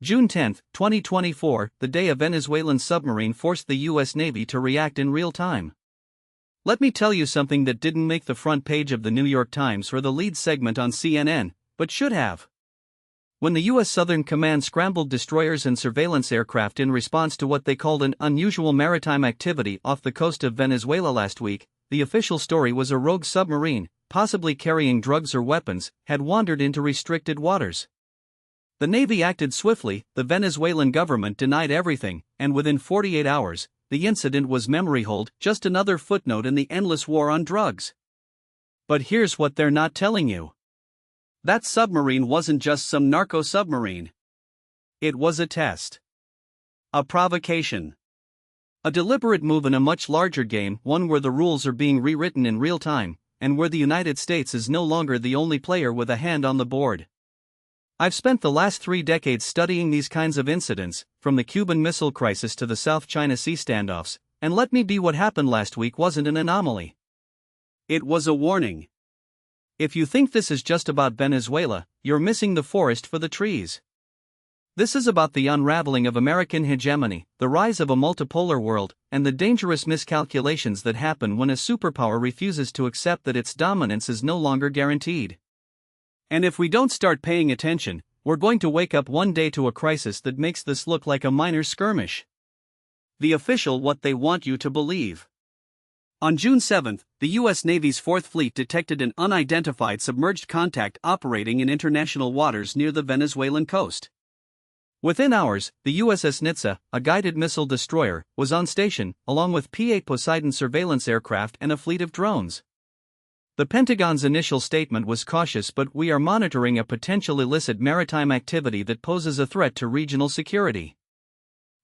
June 10, 2024, the day a Venezuelan submarine forced the U.S. Navy to react in real time. Let me tell you something that didn't make the front page of the New York Times or the lead segment on CNN, but should have. When the U.S. Southern Command scrambled destroyers and surveillance aircraft in response to what they called an unusual maritime activity off the coast of Venezuela last week, the official story was a rogue submarine, possibly carrying drugs or weapons, had wandered into restricted waters. The Navy acted swiftly, the Venezuelan government denied everything, and within 48 hours, the incident was memory hold, just another footnote in the endless war on drugs. But here's what they're not telling you. That submarine wasn't just some narco submarine. It was a test. A provocation. A deliberate move in a much larger game, one where the rules are being rewritten in real time, and where the United States is no longer the only player with a hand on the board. I've spent the last 3 decades studying these kinds of incidents, from the Cuban Missile Crisis to the South China Sea standoffs, and let me be, what happened last week wasn't an anomaly. It was a warning. If you think this is just about Venezuela, you're missing the forest for the trees. This is about the unraveling of American hegemony, the rise of a multipolar world, and the dangerous miscalculations that happen when a superpower refuses to accept that its dominance is no longer guaranteed. And if we don't start paying attention, we're going to wake up one day to a crisis that makes this look like a minor skirmish. The official what they want you to believe. On June 7, the U.S. Navy's 4th Fleet detected an unidentified submerged contact operating in international waters near the Venezuelan coast. Within hours, the USS Nitsa, a guided missile destroyer, was on station, along with P-8 Poseidon surveillance aircraft and a fleet of drones. The Pentagon's initial statement was cautious, but we are monitoring a potential illicit maritime activity that poses a threat to regional security.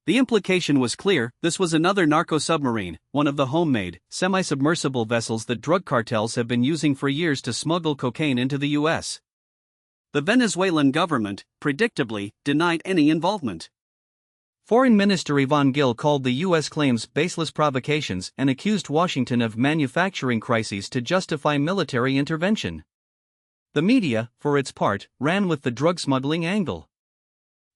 The implication was clear: this was another narco submarine, one of the homemade, semi-submersible vessels that drug cartels have been using for years to smuggle cocaine into the U.S. The Venezuelan government, predictably, denied any involvement. Foreign Minister Yvonne Gill called the U.S. claims baseless provocations and accused Washington of manufacturing crises to justify military intervention. The media, for its part, ran with the drug smuggling angle.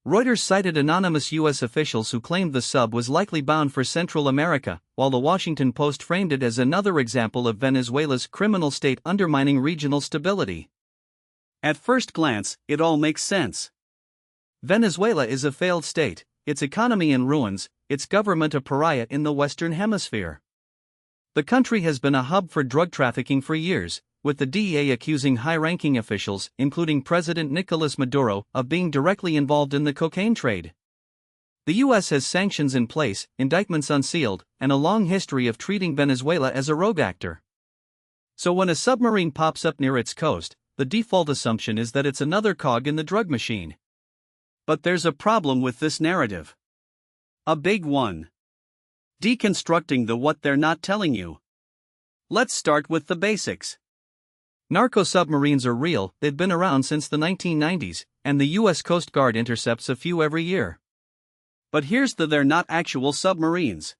Reuters cited anonymous U.S. officials who claimed the sub was likely bound for Central America, while the Washington Post framed it as another example of Venezuela's criminal state undermining regional stability. At first glance, it all makes sense. Venezuela is a failed state, its economy in ruins, its government a pariah in the Western Hemisphere. The country has been a hub for drug trafficking for years, with the DEA accusing high-ranking officials, including President Nicolas Maduro, of being directly involved in the cocaine trade. The U.S. has sanctions in place, indictments unsealed, and a long history of treating Venezuela as a rogue actor. So when a submarine pops up near its coast, the default assumption is that it's another cog in the drug machine. But there's a problem with this narrative. A big one. Deconstructing the what they're not telling you. Let's start with the basics. Narco submarines are real, they've been around since the 1990s, and the U.S. Coast Guard intercepts a few every year. But here's they're not actual submarines.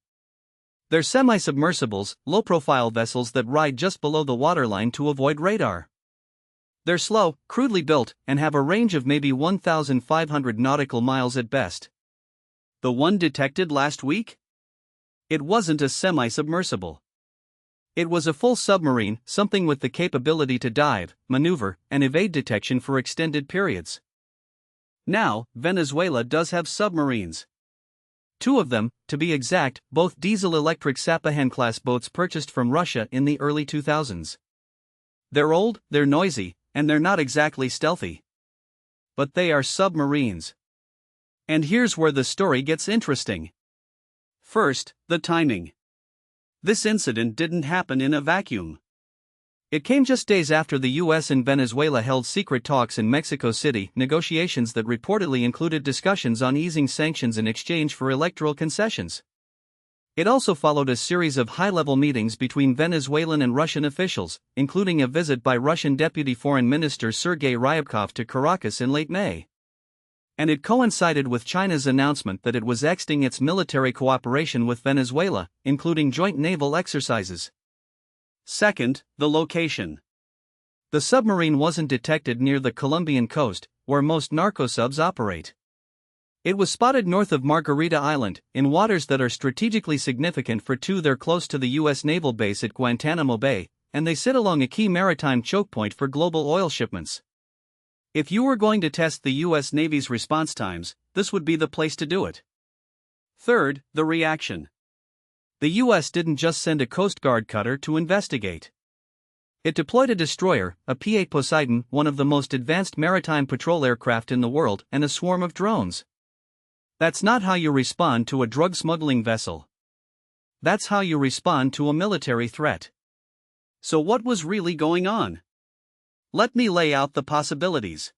They're semi-submersibles, low-profile vessels that ride just below the waterline to avoid radar. They're slow, crudely built, and have a range of maybe 1,500 nautical miles at best. The one detected last week? It wasn't a semi-submersible. It was a full submarine, something with the capability to dive, maneuver, and evade detection for extended periods. Now, Venezuela does have submarines. 2 of them, to be exact, both diesel-electric Sapahan-class boats purchased from Russia in the early 2000s. They're old, they're noisy, and they're not exactly stealthy. But they are submarines. And here's where the story gets interesting. First, the timing. This incident didn't happen in a vacuum. It came just days after the U.S. and Venezuela held secret talks in Mexico City, negotiations that reportedly included discussions on easing sanctions in exchange for electoral concessions. It also followed a series of high-level meetings between Venezuelan and Russian officials, including a visit by Russian Deputy Foreign Minister Sergei Ryabkov to Caracas in late May. And it coincided with China's announcement that it was extending its military cooperation with Venezuela, including joint naval exercises. Second, the location. The submarine wasn't detected near the Colombian coast, where most narco subs operate. It was spotted north of Margarita Island, in waters that are strategically significant for two. They're close to the U.S. naval base at Guantanamo Bay, and they sit along a key maritime choke point for global oil shipments. If you were going to test the U.S. Navy's response times, this would be the place to do it. Third, the reaction. The U.S. didn't just send a Coast Guard cutter to investigate. It deployed a destroyer, a P-8 Poseidon, one of the most advanced maritime patrol aircraft in the world, and a swarm of drones. That's not how you respond to a drug smuggling vessel. That's how you respond to a military threat. So what was really going on? Let me lay out the possibilities.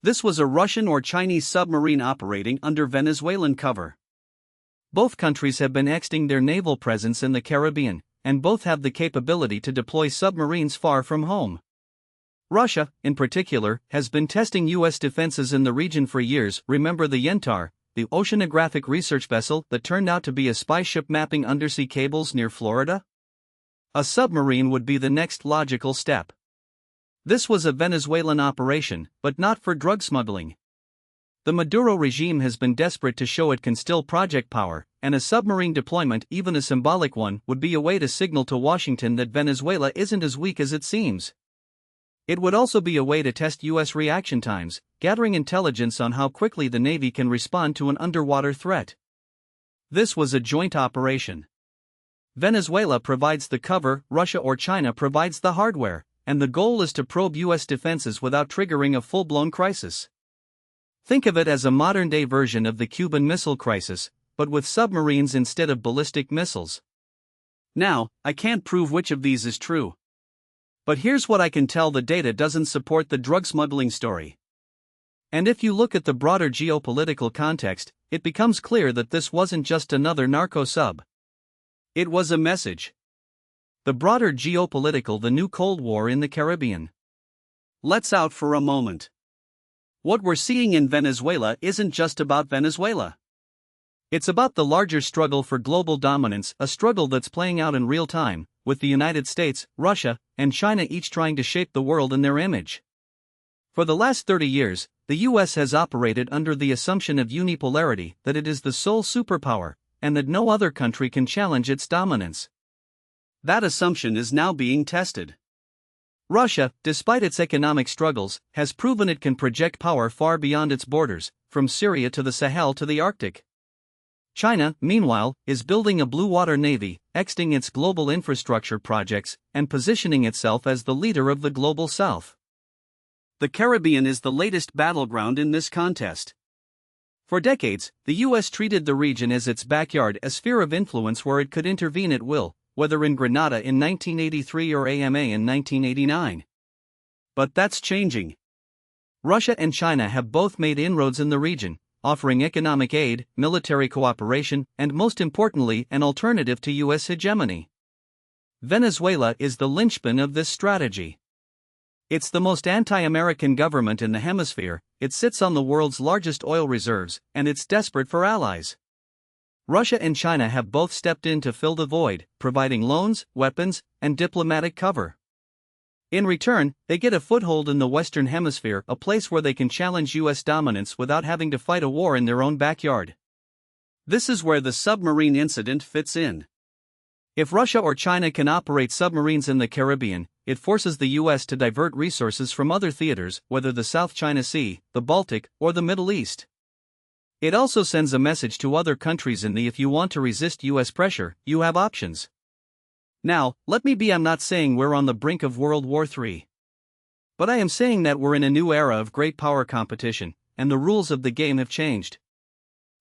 This was a Russian or Chinese submarine operating under Venezuelan cover. Both countries have been extending their naval presence in the Caribbean, and both have the capability to deploy submarines far from home. Russia, in particular, has been testing U.S. defenses in the region for years. Remember the Yentar, the oceanographic research vessel that turned out to be a spy ship mapping undersea cables near Florida? A submarine would be the next logical step. This was a Venezuelan operation, but not for drug smuggling. The Maduro regime has been desperate to show it can still project power, and a submarine deployment, even a symbolic one, would be a way to signal to Washington that Venezuela isn't as weak as it seems. It would also be a way to test U.S. reaction times, gathering intelligence on how quickly the Navy can respond to an underwater threat. This was a joint operation. Venezuela provides the cover, Russia or China provides the hardware, and the goal is to probe U.S. defenses without triggering a full-blown crisis. Think of it as a modern-day version of the Cuban Missile Crisis, but with submarines instead of ballistic missiles. Now, I can't prove which of these is true. But here's what I can tell: the data doesn't support the drug smuggling story. And if you look at the broader geopolitical context, it becomes clear that this wasn't just another narco sub. It was a message. The broader geopolitical, the new Cold War in the Caribbean. Let's out for a moment. What we're seeing in Venezuela isn't just about Venezuela. It's about the larger struggle for global dominance, a struggle that's playing out in real time, with the United States, Russia, and China each trying to shape the world in their image. For the last 30 years, the U.S. has operated under the assumption of unipolarity, that it is the sole superpower, and that no other country can challenge its dominance. That assumption is now being tested. Russia, despite its economic struggles, has proven it can project power far beyond its borders, from Syria to the Sahel to the Arctic. China, meanwhile, is building a blue water navy, extending its global infrastructure projects, and positioning itself as the leader of the global south. The Caribbean is the latest battleground in this contest. For decades, the U.S. treated the region as its backyard, a sphere of influence where it could intervene at will, whether in Grenada in 1983 or AMA in 1989. But that's changing. Russia and China have both made inroads in the region, offering economic aid, military cooperation, and most importantly, an alternative to U.S. hegemony. Venezuela is the linchpin of this strategy. It's the most anti-American government in the hemisphere, it sits on the world's largest oil reserves, and it's desperate for allies. Russia and China have both stepped in to fill the void, providing loans, weapons, and diplomatic cover. In return, they get a foothold in the Western Hemisphere, a place where they can challenge U.S. dominance without having to fight a war in their own backyard. This is where the submarine incident fits in. If Russia or China can operate submarines in the Caribbean, it forces the U.S. to divert resources from other theaters, whether the South China Sea, the Baltic, or the Middle East. It also sends a message to other countries in the if you want to resist U.S. pressure, you have options. Now, I'm not saying we're on the brink of World War III. But I am saying that we're in a new era of great power competition, and the rules of the game have changed.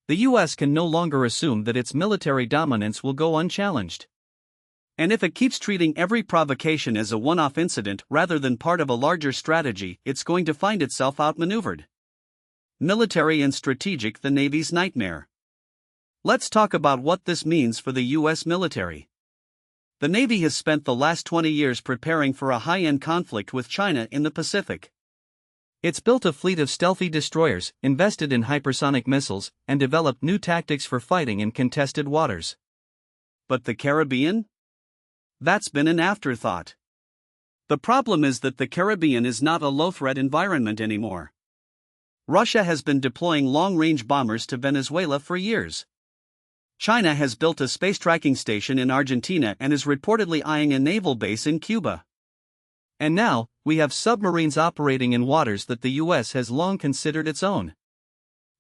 The U.S. can no longer assume that its military dominance will go unchallenged. And if it keeps treating every provocation as a one-off incident rather than part of a larger strategy, it's going to find itself outmaneuvered. Military and strategic, the Navy's nightmare. Let's talk about what this means for the U.S. military. The Navy has spent the last 20 years preparing for a high-end conflict with China in the Pacific. It's built a fleet of stealthy destroyers, invested in hypersonic missiles, and developed new tactics for fighting in contested waters. But the Caribbean? That's been an afterthought. The problem is that the Caribbean is not a low-threat environment anymore. Russia has been deploying long-range bombers to Venezuela for years. China has built a space tracking station in Argentina and is reportedly eyeing a naval base in Cuba. And now, we have submarines operating in waters that the US has long considered its own.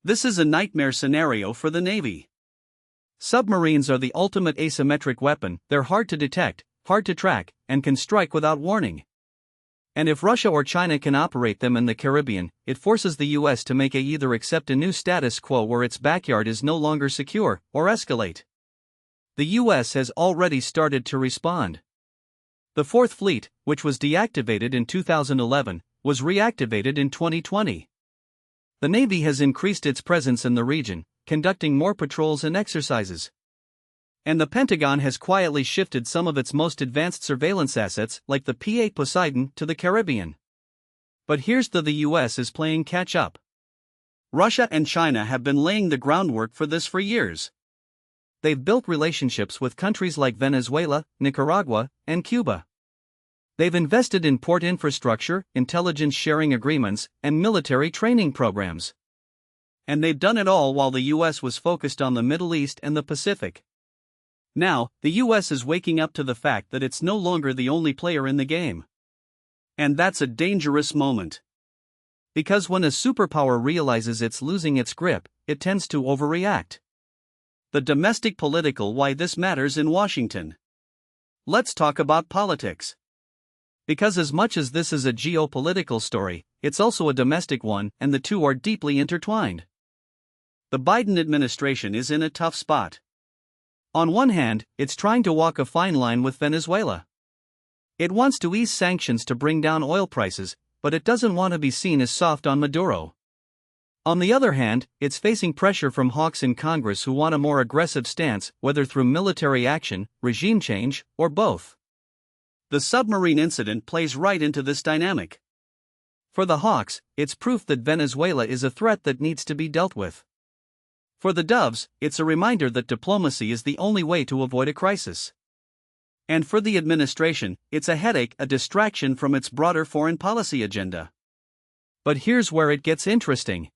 This is a nightmare scenario for the Navy. Submarines are the ultimate asymmetric weapon. They're hard to detect, hard to track, and can strike without warning. And if Russia or China can operate them in the Caribbean, it forces the US to either accept a new status quo where its backyard is no longer secure, or escalate. The US has already started to respond. The Fourth Fleet, which was deactivated in 2011, was reactivated in 2020. The Navy has increased its presence in the region, conducting more patrols and exercises. And the Pentagon has quietly shifted some of its most advanced surveillance assets, like the P-8 Poseidon, to the Caribbean. But here's the US is playing catch-up. Russia and China have been laying the groundwork for this for years. They've built relationships with countries like Venezuela, Nicaragua, and Cuba. They've invested in port infrastructure, intelligence sharing agreements, and military training programs. And they've done it all while the US was focused on the Middle East and the Pacific. Now, the US is waking up to the fact that it's no longer the only player in the game. And that's a dangerous moment. Because when a superpower realizes it's losing its grip, it tends to overreact. The domestic political why this matters in Washington. Let's talk about politics. Because as much as this is a geopolitical story, it's also a domestic one, and the two are deeply intertwined. The Biden administration is in a tough spot. On one hand, it's trying to walk a fine line with Venezuela. It wants to ease sanctions to bring down oil prices, but it doesn't want to be seen as soft on Maduro. On the other hand, it's facing pressure from hawks in Congress who want a more aggressive stance, whether through military action, regime change, or both. The submarine incident plays right into this dynamic. For the hawks, it's proof that Venezuela is a threat that needs to be dealt with. For the doves, it's a reminder that diplomacy is the only way to avoid a crisis. And for the administration, it's a headache, a distraction from its broader foreign policy agenda. But here's where it gets interesting.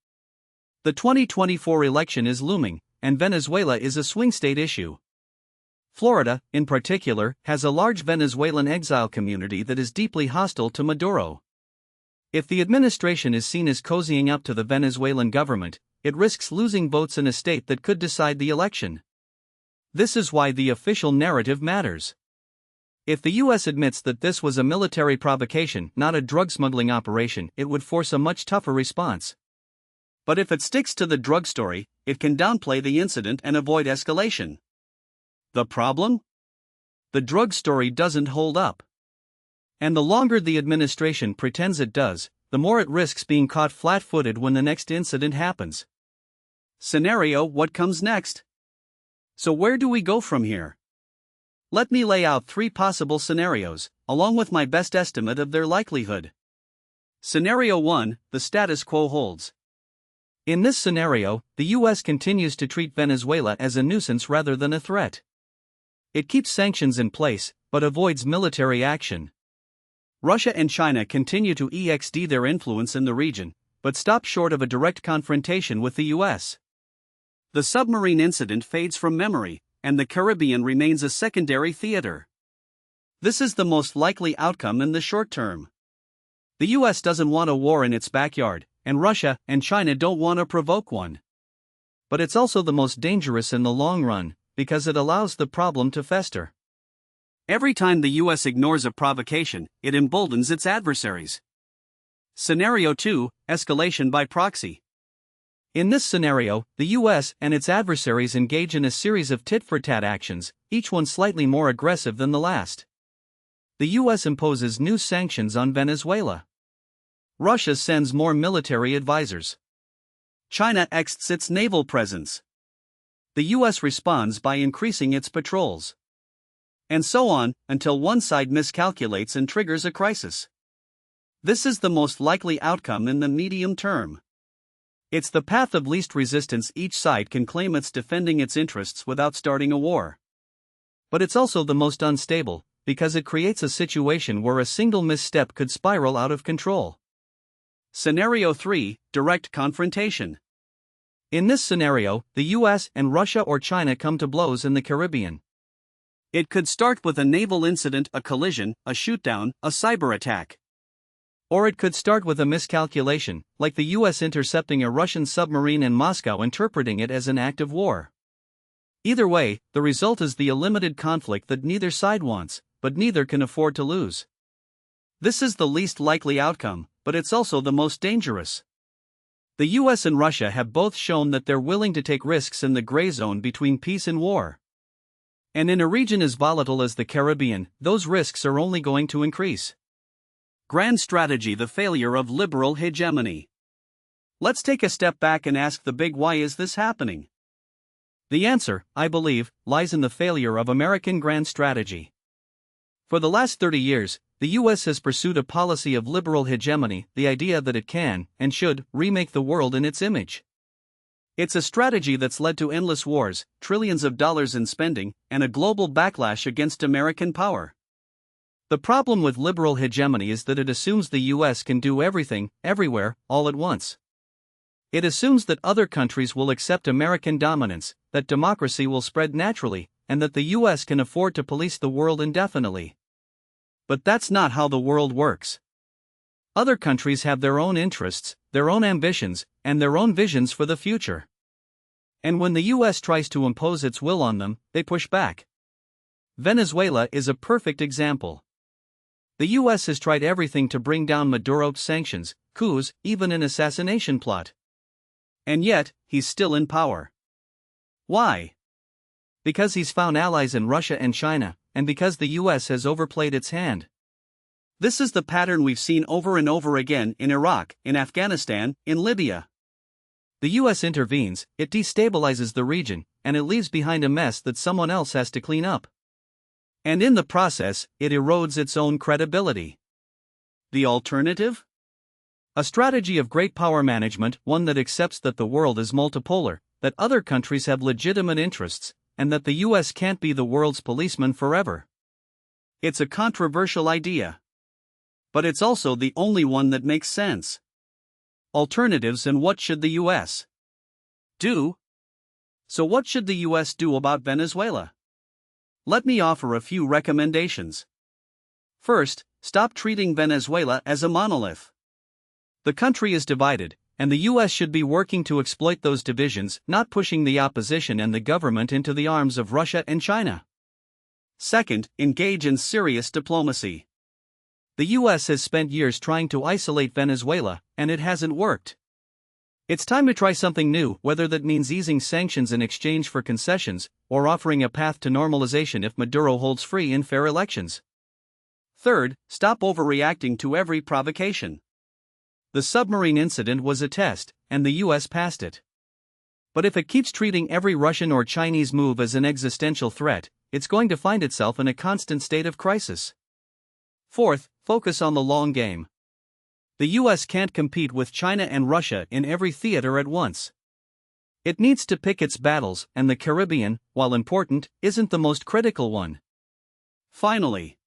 The 2024 election is looming, and Venezuela is a swing state issue. Florida, in particular, has a large Venezuelan exile community that is deeply hostile to Maduro. If the administration is seen as cozying up to the Venezuelan government, it risks losing votes in a state that could decide the election. This is why the official narrative matters. If the US admits that this was a military provocation, not a drug smuggling operation, it would force a much tougher response. But if it sticks to the drug story, it can downplay the incident and avoid escalation. The problem? The drug story doesn't hold up. And the longer the administration pretends it does, the more it risks being caught flat-footed when the next incident happens. Scenario: what comes next? So where do we go from here? Let me lay out 3 possible scenarios, along with my best estimate of their likelihood. Scenario 1: the status quo holds. In this scenario, the US continues to treat Venezuela as a nuisance rather than a threat. It keeps sanctions in place, but avoids military action. Russia and China continue to exert their influence in the region, but stop short of a direct confrontation with the US. The submarine incident fades from memory, and the Caribbean remains a secondary theater. This is the most likely outcome in the short term. The US doesn't want a war in its backyard, and Russia and China don't want to provoke one. But it's also the most dangerous in the long run, because it allows the problem to fester. Every time the US ignores a provocation, it emboldens its adversaries. Scenario 2: escalation by proxy. In this scenario, the US and its adversaries engage in a series of tit-for-tat actions, each one slightly more aggressive than the last. The US imposes new sanctions on Venezuela. Russia sends more military advisors. China extends its naval presence. The US responds by increasing its patrols. And so on, until one side miscalculates and triggers a crisis. This is the most likely outcome in the medium term. It's the path of least resistance. Each side can claim it's defending its interests without starting a war. But it's also the most unstable, because it creates a situation where a single misstep could spiral out of control. Scenario 3, Direct Confrontation. In this scenario, the US and Russia or China come to blows in the Caribbean. It could start with a naval incident, a collision, a shootdown, a cyber attack. Or it could start with a miscalculation, like the US intercepting a Russian submarine and Moscow interpreting it as an act of war. Either way, the result is the limited conflict that neither side wants, but neither can afford to lose. This is the least likely outcome, but it's also the most dangerous. The US and Russia have both shown that they're willing to take risks in the gray zone between peace and war. And in a region as volatile as the Caribbean, those risks are only going to increase. Grand strategy: the failure of liberal hegemony. Let's take a step back and ask the big why is this happening? The answer, I believe, lies in the failure of American grand strategy. For the last 30 years, the US has pursued a policy of liberal hegemony, the idea that it can, and should, remake the world in its image. It's a strategy that's led to endless wars, trillions of dollars in spending, and a global backlash against American power. The problem with liberal hegemony is that it assumes the US can do everything, everywhere, all at once. It assumes that other countries will accept American dominance, that democracy will spread naturally, and that the US can afford to police the world indefinitely. But that's not how the world works. Other countries have their own interests, their own ambitions, and their own visions for the future. And when the US tries to impose its will on them, they push back. Venezuela is a perfect example. The US has tried everything to bring down Maduro: sanctions, coups, even an assassination plot. And yet, he's still in power. Why? Because he's found allies in Russia and China, and because the US has overplayed its hand. This is the pattern we've seen over and over again in Iraq, in Afghanistan, in Libya. The US intervenes, it destabilizes the region, and it leaves behind a mess that someone else has to clean up. And in the process, it erodes its own credibility. The alternative? A strategy of great power management, one that accepts that the world is multipolar, that other countries have legitimate interests, and that the US can't be the world's policeman forever. It's a controversial idea. But it's also the only one that makes sense. Alternatives: and what should the US do? So what should the US do about Venezuela? Let me offer a few recommendations. First, stop treating Venezuela as a monolith. The country is divided, and the US should be working to exploit those divisions, not pushing the opposition and the government into the arms of Russia and China. Second, engage in serious diplomacy. The US has spent years trying to isolate Venezuela, and it hasn't worked. It's time to try something new, whether that means easing sanctions in exchange for concessions, or offering a path to normalization if Maduro holds free and fair elections. Third, stop overreacting to every provocation. The submarine incident was a test, and the US passed it. But if it keeps treating every Russian or Chinese move as an existential threat, it's going to find itself in a constant state of crisis. Fourth, focus on the long game. The US can't compete with China and Russia in every theater at once. It needs to pick its battles, and the Caribbean, while important, isn't the most critical one. Finally,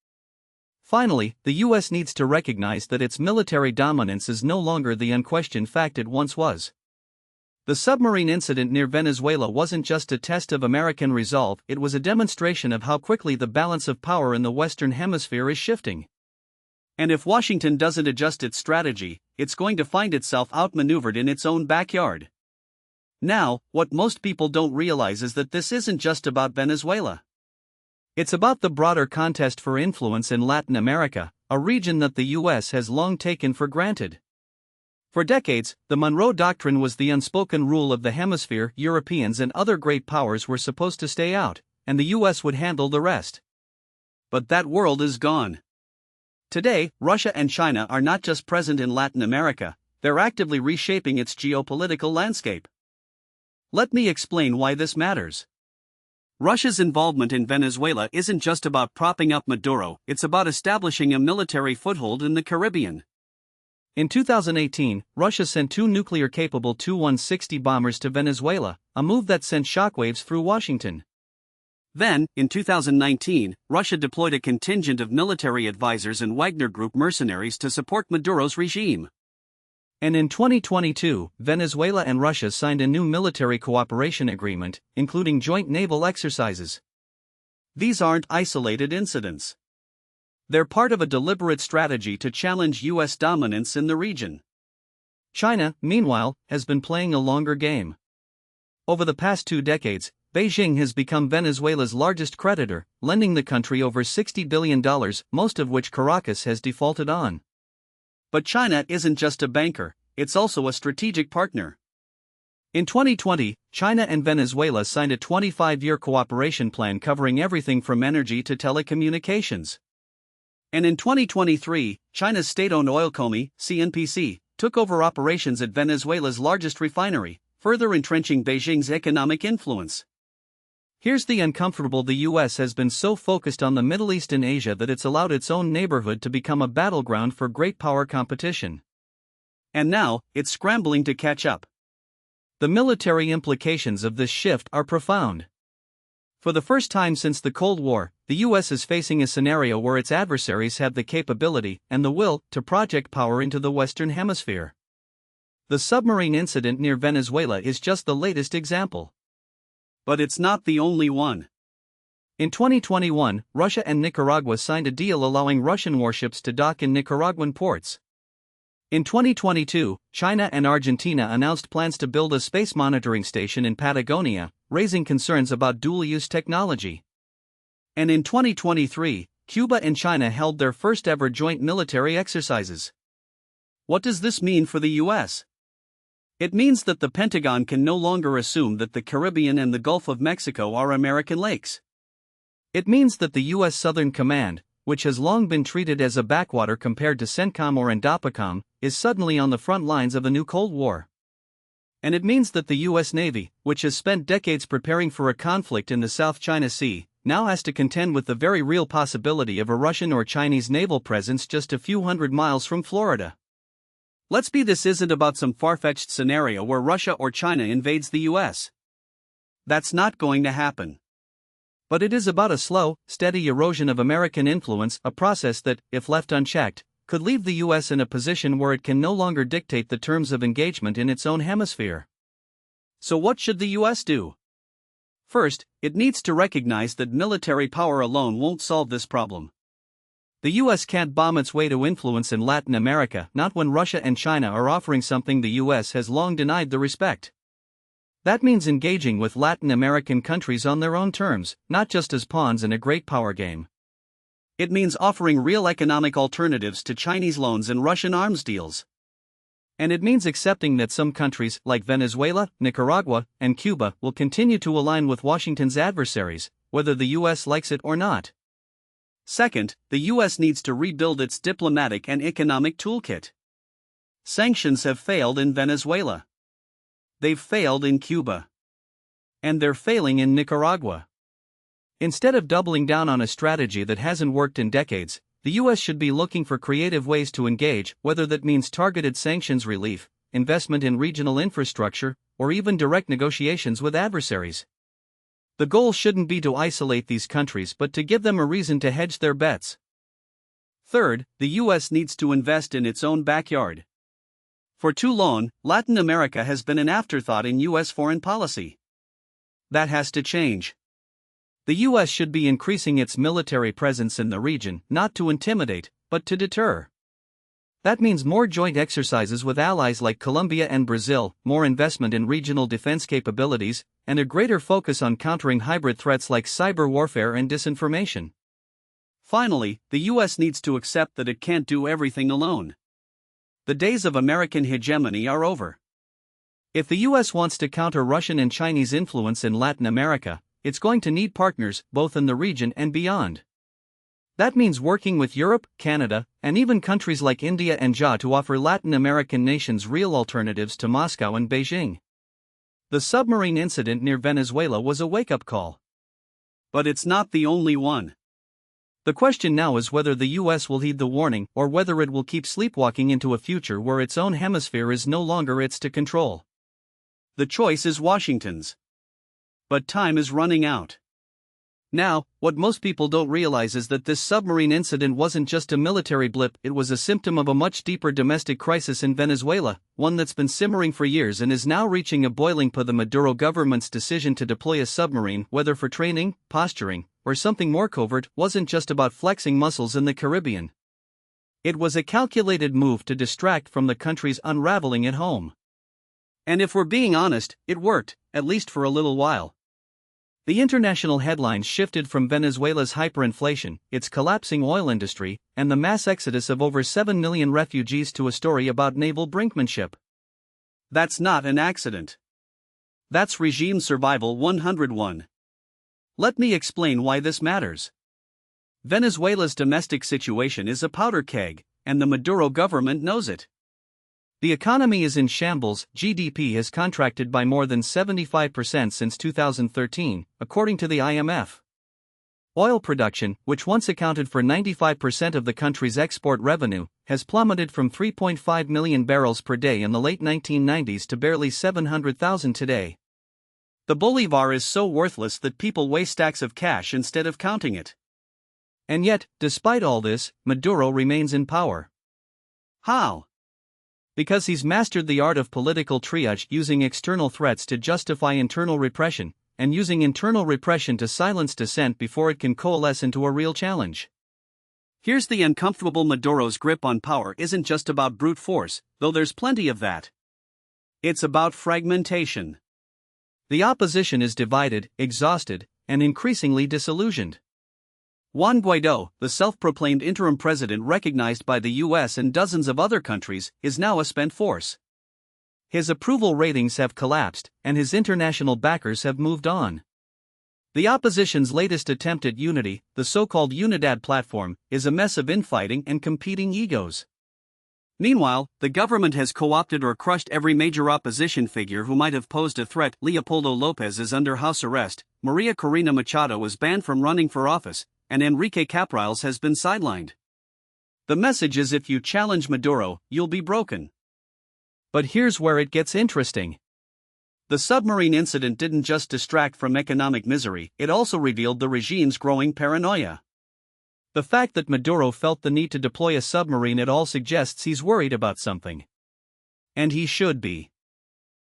the US needs to recognize that its military dominance is no longer the unquestioned fact it once was. The submarine incident near Venezuela wasn't just a test of American resolve, it was a demonstration of how quickly the balance of power in the Western Hemisphere is shifting. And if Washington doesn't adjust its strategy, it's going to find itself outmaneuvered in its own backyard. Now, what most people don't realize is that this isn't just about Venezuela. It's about the broader contest for influence in Latin America, a region that the US has long taken for granted. For decades, the Monroe Doctrine was the unspoken rule of the hemisphere. Europeans and other great powers were supposed to stay out, and the US would handle the rest. But that world is gone. Today, Russia and China are not just present in Latin America, they're actively reshaping its geopolitical landscape. Let me explain why this matters. Russia's involvement in Venezuela isn't just about propping up Maduro, it's about establishing a military foothold in the Caribbean. In 2018, Russia sent 2 nuclear-capable Tu-160 bombers to Venezuela, a move that sent shockwaves through Washington. Then, in 2019, Russia deployed a contingent of military advisors and Wagner Group mercenaries to support Maduro's regime. And in 2022, Venezuela and Russia signed a new military cooperation agreement, including joint naval exercises. These aren't isolated incidents. They're part of a deliberate strategy to challenge U.S. dominance in the region. China, meanwhile, has been playing a longer game. Over the past 2 decades, Beijing has become Venezuela's largest creditor, lending the country over $60 billion, most of which Caracas has defaulted on. But China isn't just a banker, it's also a strategic partner. In 2020, China and Venezuela signed a 25-year cooperation plan covering everything from energy to telecommunications. And in 2023, China's state-owned oil company, CNPC, took over operations at Venezuela's largest refinery, further entrenching Beijing's economic influence. Here's the uncomfortable: the US has been so focused on the Middle East and Asia that it's allowed its own neighborhood to become a battleground for great power competition. And now, it's scrambling to catch up. The military implications of this shift are profound. For the first time since the Cold War, the US is facing a scenario where its adversaries have the capability and the will to project power into the Western Hemisphere. The submarine incident near Venezuela is just the latest example. But it's not the only one. In 2021, Russia and Nicaragua signed a deal allowing Russian warships to dock in Nicaraguan ports. In 2022, China and Argentina announced plans to build a space monitoring station in Patagonia, raising concerns about dual-use technology. And in 2023, Cuba and China held their first-ever joint military exercises. What does this mean for the U.S.? It means that the Pentagon can no longer assume that the Caribbean and the Gulf of Mexico are American lakes. It means that the U.S. Southern Command, which has long been treated as a backwater compared to CENTCOM or INDOPACOM, is suddenly on the front lines of a new Cold War. And it means that the U.S. Navy, which has spent decades preparing for a conflict in the South China Sea, now has to contend with the very real possibility of a Russian or Chinese naval presence just a few hundred miles from Florida. Let's be this isn't about some far-fetched scenario where Russia or China invades the US. That's not going to happen. But it is about a slow, steady erosion of American influence, a process that, if left unchecked, could leave the US in a position where it can no longer dictate the terms of engagement in its own hemisphere. So what should the US do? First, it needs to recognize that military power alone won't solve this problem. The US can't bomb its way to influence in Latin America, not when Russia and China are offering something the US has long denied the respect. That means engaging with Latin American countries on their own terms, not just as pawns in a great power game. It means offering real economic alternatives to Chinese loans and Russian arms deals. And it means accepting that some countries, like Venezuela, Nicaragua, and Cuba, will continue to align with Washington's adversaries, whether the US likes it or not. Second, the US needs to rebuild its diplomatic and economic toolkit. Sanctions have failed in Venezuela. They've failed in Cuba. And they're failing in Nicaragua. Instead of doubling down on a strategy that hasn't worked in decades, the US should be looking for creative ways to engage, whether that means targeted sanctions relief, investment in regional infrastructure, or even direct negotiations with adversaries. The goal shouldn't be to isolate these countries but to give them a reason to hedge their bets. Third, the US needs to invest in its own backyard. For too long, Latin America has been an afterthought in US foreign policy. That has to change. The US should be increasing its military presence in the region, not to intimidate, but to deter. That means more joint exercises with allies like Colombia and Brazil, more investment in regional defense capabilities, and a greater focus on countering hybrid threats like cyber warfare and disinformation. Finally, the US needs to accept that it can't do everything alone. The days of American hegemony are over. If the US wants to counter Russian and Chinese influence in Latin America, it's going to need partners, both in the region and beyond. That means working with Europe, Canada, and even countries like India and Japan to offer Latin American nations real alternatives to Moscow and Beijing. The submarine incident near Venezuela was a wake-up call. But it's not the only one. The question now is whether the US will heed the warning or whether it will keep sleepwalking into a future where its own hemisphere is no longer its to control. The choice is Washington's. But time is running out. Now, what most people don't realize is that this submarine incident wasn't just a military blip, it was a symptom of a much deeper domestic crisis in Venezuela, one that's been simmering for years and is now reaching a boiling point. The Maduro government's decision to deploy a submarine, whether for training, posturing, or something more covert, wasn't just about flexing muscles in the Caribbean. It was a calculated move to distract from the country's unraveling at home. And if we're being honest, it worked, at least for a little while. The international headlines shifted from Venezuela's hyperinflation, its collapsing oil industry, and the mass exodus of over 7 million refugees to a story about naval brinkmanship. That's not an accident. That's regime survival 101. Let me explain why this matters. Venezuela's domestic situation is a powder keg, and the Maduro government knows it. The economy is in shambles. GDP has contracted by more than 75% since 2013, according to the IMF. Oil production, which once accounted for 95% of the country's export revenue, has plummeted from 3.5 million barrels per day in the late 1990s to barely 700,000 today. The bolivar is so worthless that people weigh stacks of cash instead of counting it. And yet, despite all this, Maduro remains in power. How? Because he's mastered the art of political triage, using external threats to justify internal repression, and using internal repression to silence dissent before it can coalesce into a real challenge. Here's the uncomfortable: Maduro's grip on power isn't just about brute force, though there's plenty of that. It's about fragmentation. The opposition is divided, exhausted, and increasingly disillusioned. Juan Guaidó, the self-proclaimed interim president recognized by the US and dozens of other countries, is now a spent force. His approval ratings have collapsed, and his international backers have moved on. The opposition's latest attempt at unity, the so-called Unidad platform, is a mess of infighting and competing egos. Meanwhile, the government has co-opted or crushed every major opposition figure who might have posed a threat. Leopoldo López is under house arrest, Maria Corina Machado was banned from running for office, and Enrique Capriles has been sidelined. The message is: if you challenge Maduro, you'll be broken. But here's where it gets interesting. The submarine incident didn't just distract from economic misery, it also revealed the regime's growing paranoia. The fact that Maduro felt the need to deploy a submarine at all suggests he's worried about something. And he should be.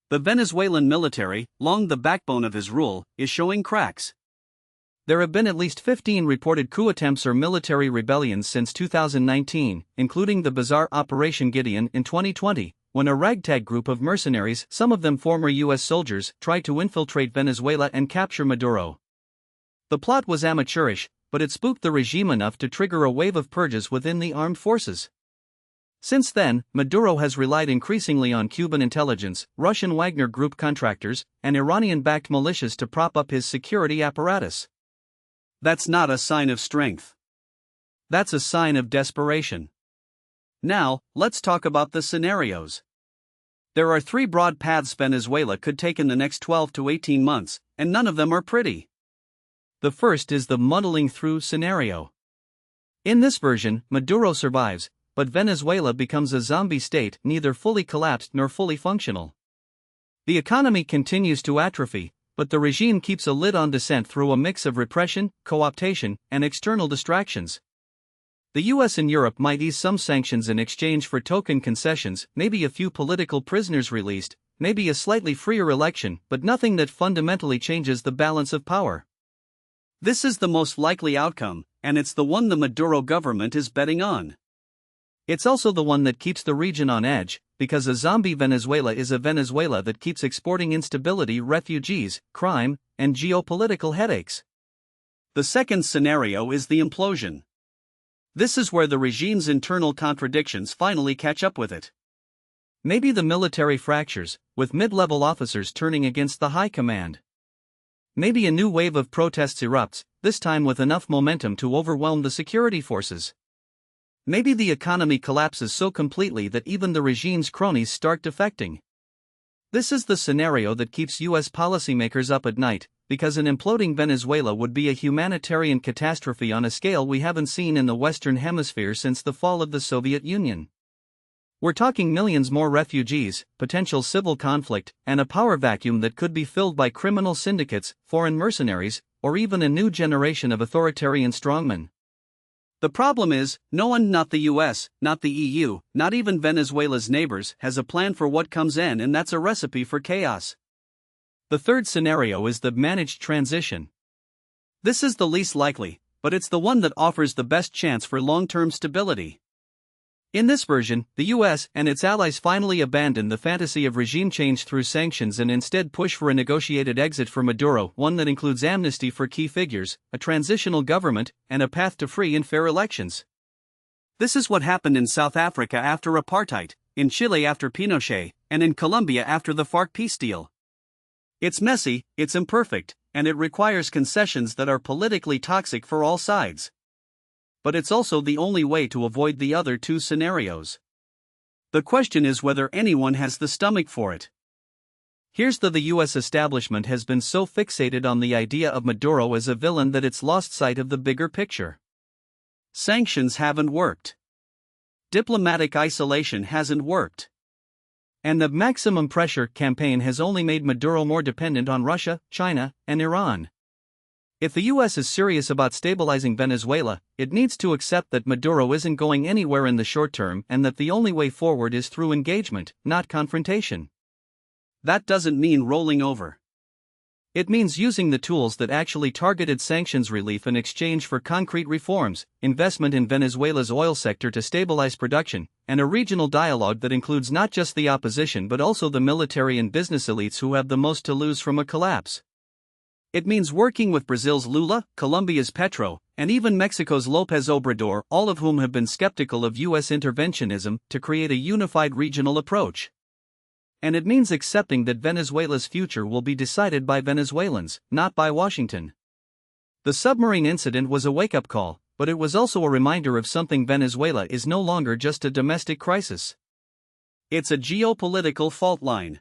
The Venezuelan military, long the backbone of his rule, is showing cracks. There have been at least 15 reported coup attempts or military rebellions since 2019, including the bizarre Operation Gideon in 2020, when a ragtag group of mercenaries, some of them former US soldiers, tried to infiltrate Venezuela and capture Maduro. The plot was amateurish, but it spooked the regime enough to trigger a wave of purges within the armed forces. Since then, Maduro has relied increasingly on Cuban intelligence, Russian Wagner Group contractors, and Iranian-backed militias to prop up his security apparatus. That's not a sign of strength. That's a sign of desperation. Now, let's talk about the scenarios. There are 3 broad paths Venezuela could take in the next 12 to 18 months, and none of them are pretty. The first is the muddling through scenario. In this version, Maduro survives, but Venezuela becomes a zombie state, neither fully collapsed nor fully functional. The economy continues to atrophy, but the regime keeps a lid on dissent through a mix of repression, co-optation, and external distractions. The US and Europe might ease some sanctions in exchange for token concessions, maybe a few political prisoners released, maybe a slightly freer election, but nothing that fundamentally changes the balance of power. This is the most likely outcome, and it's the one the Maduro government is betting on. It's also the one that keeps the region on edge, because a zombie Venezuela is a Venezuela that keeps exporting instability, refugees, crime, and geopolitical headaches. The second scenario is the implosion. This is where the regime's internal contradictions finally catch up with it. Maybe the military fractures, with mid-level officers turning against the high command. Maybe a new wave of protests erupts, this time with enough momentum to overwhelm the security forces. Maybe the economy collapses so completely that even the regime's cronies start defecting. This is the scenario that keeps US policymakers up at night, because an imploding Venezuela would be a humanitarian catastrophe on a scale we haven't seen in the Western Hemisphere since the fall of the Soviet Union. We're talking millions more refugees, potential civil conflict, and a power vacuum that could be filled by criminal syndicates, foreign mercenaries, or even a new generation of authoritarian strongmen. The problem is, no one, not the US, not the EU, not even Venezuela's neighbors, has a plan for what comes in, and that's a recipe for chaos. The third scenario is the managed transition. This is the least likely, but it's the one that offers the best chance for long-term stability. In this version, the US and its allies finally abandon the fantasy of regime change through sanctions and instead push for a negotiated exit for Maduro, one that includes amnesty for key figures, a transitional government, and a path to free and fair elections. This is what happened in South Africa after apartheid, in Chile after Pinochet, and in Colombia after the FARC peace deal. It's messy, it's imperfect, and it requires concessions that are politically toxic for all sides. But it's also the only way to avoid the other two scenarios. The question is whether anyone has the stomach for it. Here's the US establishment has been so fixated on the idea of Maduro as a villain that it's lost sight of the bigger picture. Sanctions haven't worked. Diplomatic isolation hasn't worked. And the maximum pressure campaign has only made Maduro more dependent on Russia, China, and Iran. If the US is serious about stabilizing Venezuela, it needs to accept that Maduro isn't going anywhere in the short term and that the only way forward is through engagement, not confrontation. That doesn't mean rolling over. It means using the tools that actually targeted sanctions relief in exchange for concrete reforms, investment in Venezuela's oil sector to stabilize production, and a regional dialogue that includes not just the opposition but also the military and business elites who have the most to lose from a collapse. It means working with Brazil's Lula, Colombia's Petro, and even Mexico's López Obrador, all of whom have been skeptical of US interventionism, to create a unified regional approach. And it means accepting that Venezuela's future will be decided by Venezuelans, not by Washington. The submarine incident was a wake-up call, but it was also a reminder of something: Venezuela is no longer just a domestic crisis. It's a geopolitical fault line.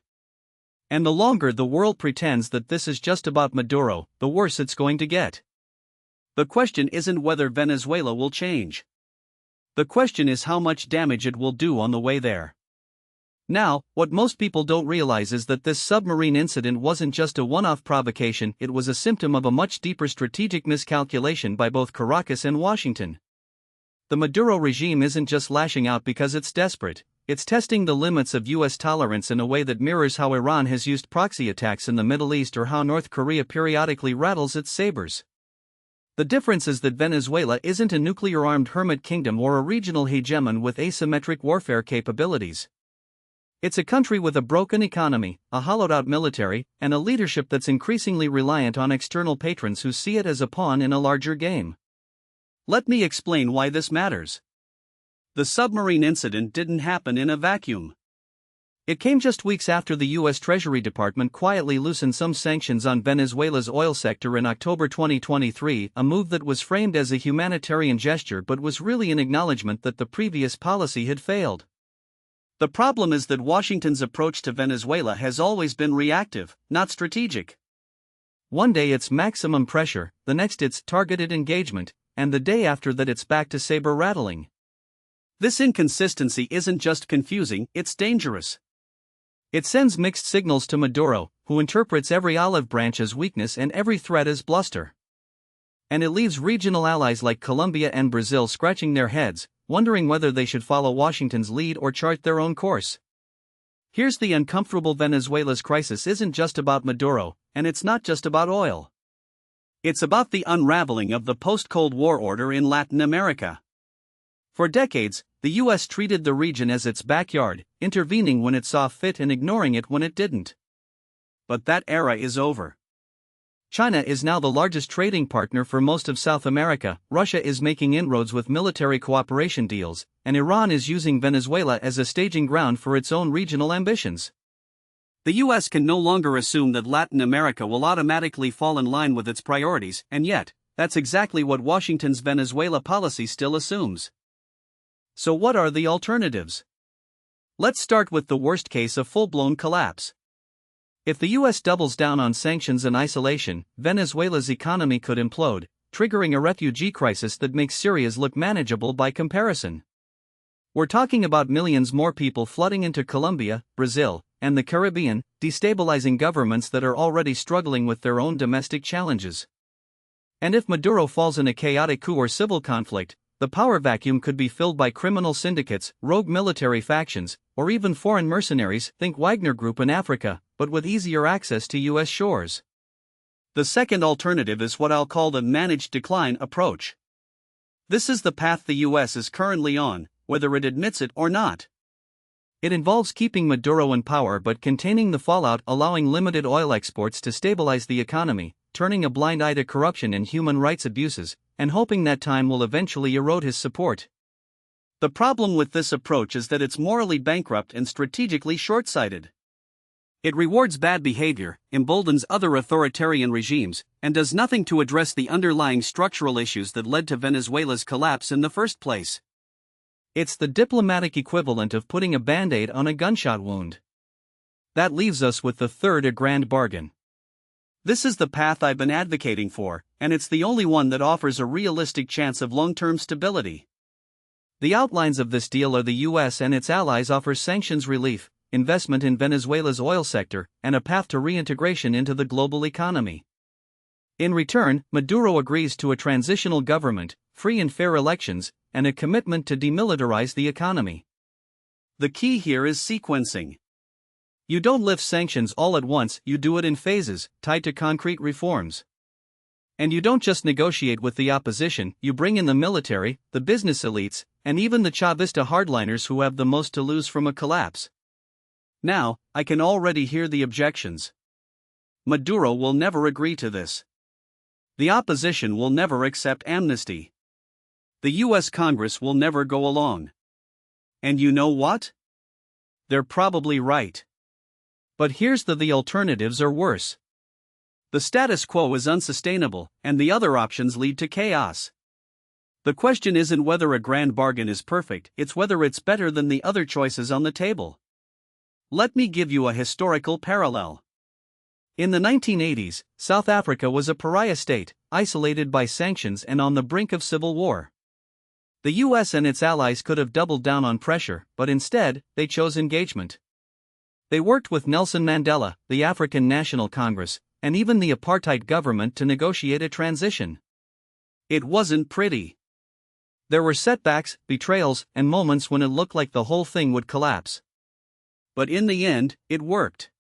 And the longer the world pretends that this is just about Maduro, the worse it's going to get. The question isn't whether Venezuela will change. The question is how much damage it will do on the way there. Now, what most people don't realize is that this submarine incident wasn't just a one-off provocation, it was a symptom of a much deeper strategic miscalculation by both Caracas and Washington. The Maduro regime isn't just lashing out because it's desperate. It's testing the limits of US tolerance in a way that mirrors how Iran has used proxy attacks in the Middle East or how North Korea periodically rattles its sabers. The difference is that Venezuela isn't a nuclear-armed hermit kingdom or a regional hegemon with asymmetric warfare capabilities. It's a country with a broken economy, a hollowed-out military, and a leadership that's increasingly reliant on external patrons who see it as a pawn in a larger game. Let me explain why this matters. The submarine incident didn't happen in a vacuum. It came just weeks after the US Treasury Department quietly loosened some sanctions on Venezuela's oil sector in October 2023, a move that was framed as a humanitarian gesture but was really an acknowledgement that the previous policy had failed. The problem is that Washington's approach to Venezuela has always been reactive, not strategic. One day it's maximum pressure, the next it's targeted engagement, and the day after that it's back to saber rattling. This inconsistency isn't just confusing, it's dangerous. It sends mixed signals to Maduro, who interprets every olive branch as weakness and every threat as bluster. And it leaves regional allies like Colombia and Brazil scratching their heads, wondering whether they should follow Washington's lead or chart their own course. Here's the uncomfortable: Venezuela's crisis isn't just about Maduro, and it's not just about oil. It's about the unraveling of the post-Cold War order in Latin America. For decades, the US treated the region as its backyard, intervening when it saw fit and ignoring it when it didn't. But that era is over. China is now the largest trading partner for most of South America, Russia is making inroads with military cooperation deals, and Iran is using Venezuela as a staging ground for its own regional ambitions. The US can no longer assume that Latin America will automatically fall in line with its priorities, and yet, that's exactly what Washington's Venezuela policy still assumes. So what are the alternatives? Let's start with the worst case: a full-blown collapse. If the US doubles down on sanctions and isolation, Venezuela's economy could implode, triggering a refugee crisis that makes Syria's look manageable by comparison. We're talking about millions more people flooding into Colombia, Brazil, and the Caribbean, destabilizing governments that are already struggling with their own domestic challenges. And if Maduro falls in a chaotic coup or civil conflict, the power vacuum could be filled by criminal syndicates, rogue military factions, or even foreign mercenaries, think Wagner Group in Africa, but with easier access to U.S. shores. The second alternative is what I'll call the managed decline approach. This is the path the U.S. is currently on, whether it admits it or not. It involves keeping Maduro in power but containing the fallout, allowing limited oil exports to stabilize the economy, turning a blind eye to corruption and human rights abuses, and hoping that time will eventually erode his support. The problem with this approach is that it's morally bankrupt and strategically short-sighted. It rewards bad behavior, emboldens other authoritarian regimes, and does nothing to address the underlying structural issues that led to Venezuela's collapse in the first place. It's the diplomatic equivalent of putting a band-aid on a gunshot wound. That leaves us with the third, a grand bargain. This is the path I've been advocating for, and it's the only one that offers a realistic chance of long-term stability. The outlines of this deal are the U.S. and its allies offer sanctions relief, investment in Venezuela's oil sector, and a path to reintegration into the global economy. In return, Maduro agrees to a transitional government, free and fair elections, and a commitment to demilitarize the economy. The key here is sequencing. You don't lift sanctions all at once, you do it in phases, tied to concrete reforms. And you don't just negotiate with the opposition, you bring in the military, the business elites, and even the Chavista hardliners who have the most to lose from a collapse. Now, I can already hear the objections. Maduro will never agree to this. The opposition will never accept amnesty. The U.S. Congress will never go along. And you know what? They're probably right. But here's the alternatives are worse. The status quo is unsustainable, and the other options lead to chaos. The question isn't whether a grand bargain is perfect, it's whether it's better than the other choices on the table. Let me give you a historical parallel. In the 1980s, South Africa was a pariah state, isolated by sanctions and on the brink of civil war. The U.S. and its allies could have doubled down on pressure, but instead, they chose engagement. They worked with Nelson Mandela, the African National Congress, and even the apartheid government to negotiate a transition. It wasn't pretty. There were setbacks, betrayals, and moments when it looked like the whole thing would collapse. But in the end, it worked.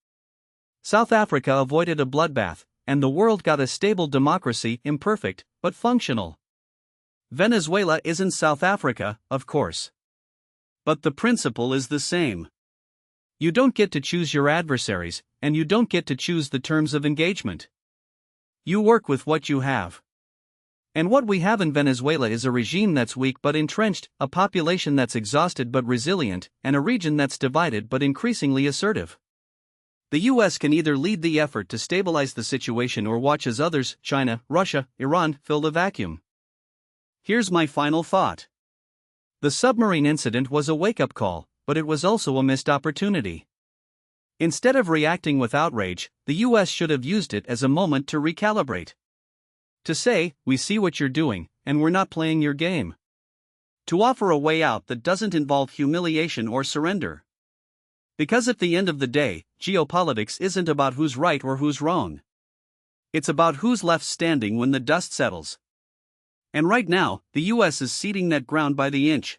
South Africa avoided a bloodbath, and the world got a stable democracy, imperfect, but functional. Venezuela isn't South Africa, of course. But the principle is the same. You don't get to choose your adversaries, and you don't get to choose the terms of engagement. You work with what you have. And what we have in Venezuela is a regime that's weak but entrenched, a population that's exhausted but resilient, and a region that's divided but increasingly assertive. The U.S. can either lead the effort to stabilize the situation or watch as others, China, Russia, Iran, fill the vacuum. Here's my final thought. The submarine incident was a wake-up call, but it was also a missed opportunity. Instead of reacting with outrage, the U.S. should have used it as a moment to recalibrate. To say, we see what you're doing, and we're not playing your game. To offer a way out that doesn't involve humiliation or surrender. Because at the end of the day, geopolitics isn't about who's right or who's wrong. It's about who's left standing when the dust settles. And right now, the U.S. is ceding that ground by the inch.